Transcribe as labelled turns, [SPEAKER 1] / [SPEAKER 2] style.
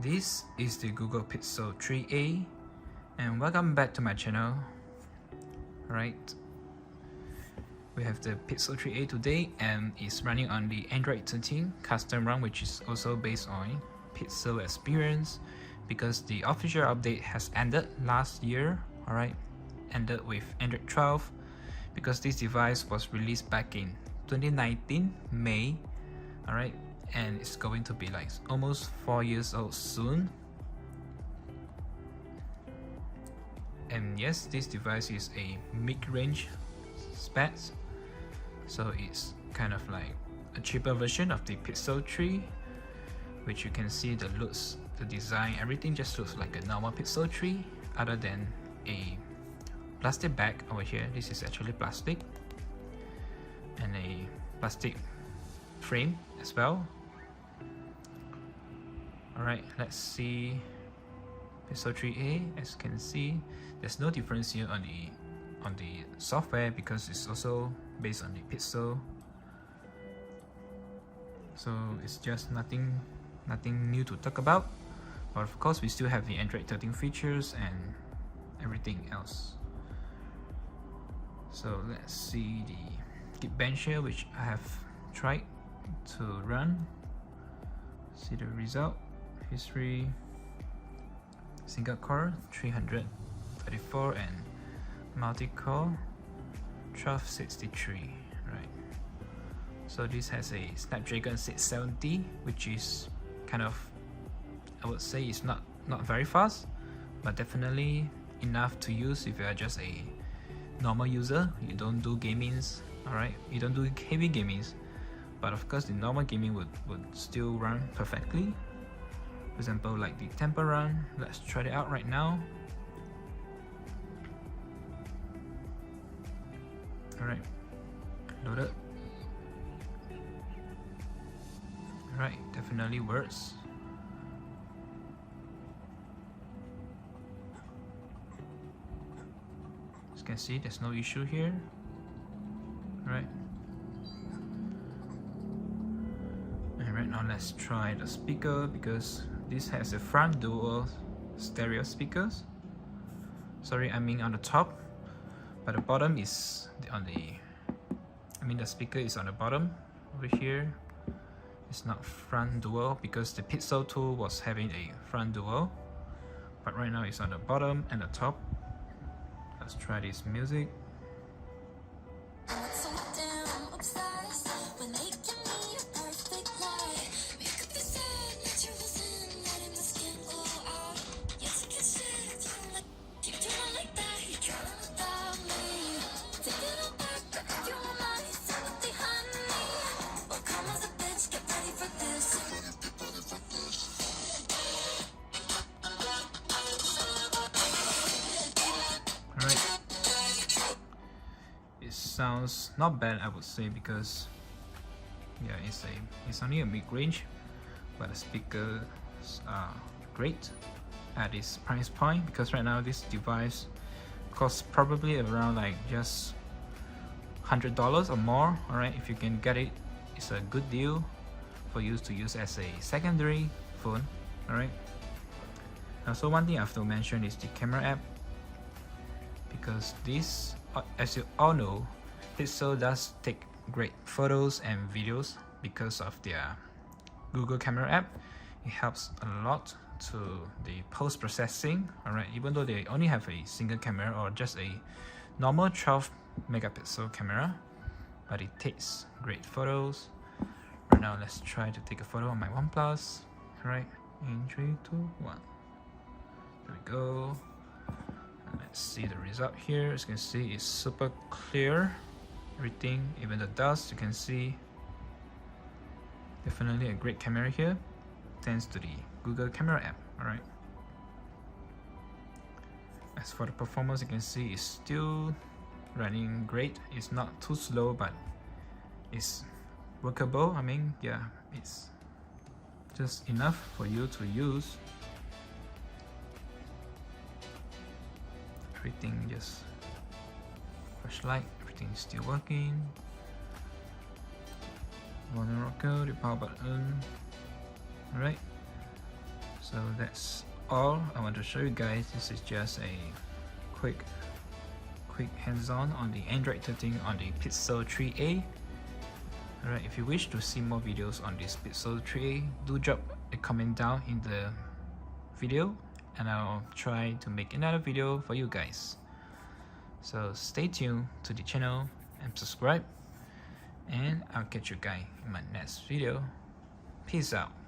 [SPEAKER 1] This is the Google Pixel 3a and welcome back to my channel. Right, we have the Pixel 3a today and it's running on the Android 13 custom ROM, which is also based on Pixel experience because the official update has ended last year. Alright, ended with Android 12 because this device was released back in 2019 May. Alright, and it's going to be like almost 4 years old soon. And yes, this device is a mid-range specs, so it's kind of like a cheaper version of the Pixel 3, which you can see the looks, the design, everything just looks like a normal Pixel 3 other than a plastic bag over here. This is actually plastic and a plastic frame as well. Alright, let's see Pixel 3a. As you can see, there's no difference here on the software because it's also based on the Pixel, so it's just nothing new to talk about. But of course, we still have the Android 13 features and everything else. So let's see the Geekbench here, which I have tried to run. See the result. History, single core 334 and multi-core 1263. Right, so this has a Snapdragon 670, which is kind of, I would say it's not very fast, but definitely enough to use if you are just a normal user. You don't do gamings, alright, you don't do heavy gamings, but of course the normal gaming would still run perfectly. For example, like the Temple Run. Let's try it out right now. Alright, loaded. Alright, definitely works. As you can see, there's no issue here. Alright. Right now, let's try the speaker because this has a front dual stereo speakers. Sorry, I mean on the top, but the bottom is on the, I mean the speaker is on the bottom over here. It's not front dual because the Pixel 2 was having a front dual, but right now it's on the bottom and the top. Let's try this music. Alright, it sounds not bad, I would say, because yeah, it's only a mid-range, but the speakers are great at this price point because right now this device costs probably around like just $100 or more. Alright, if you can get it, it's a good deal for you to use as a secondary phone. Alright, so one thing I have to mention is the camera app, because this, as you all know, Pixel does take great photos and videos because of their Google camera app. It helps a lot to the post-processing. Alright, even though they only have a single camera or just a normal 12 megapixel camera, but it takes great photos. Right now, let's try to take a photo on my OnePlus. Alright, in 3, 2, 1. There we go. And let's see the result here. As you can see, it's super clear. Everything, even the dust, you can see. Definitely a great camera here, thanks to the Google camera app. Alright. As for the performance, you can see it's still running great. It's not too slow, but it's workable. I mean, yeah, it's just enough for you to use. Everything just flashlight, everything is still working. Volume rocker, the power button. Alright, So that's all I want to show you guys. This is just a quick hands-on on the Android 13 on the Pixel 3a. Alright, if you wish to see more videos on this Pixel 3a, do drop a comment down in the video and I'll try to make another video for you guys. So stay tuned to the channel and subscribe, and I'll catch you guys in my next video. Peace out.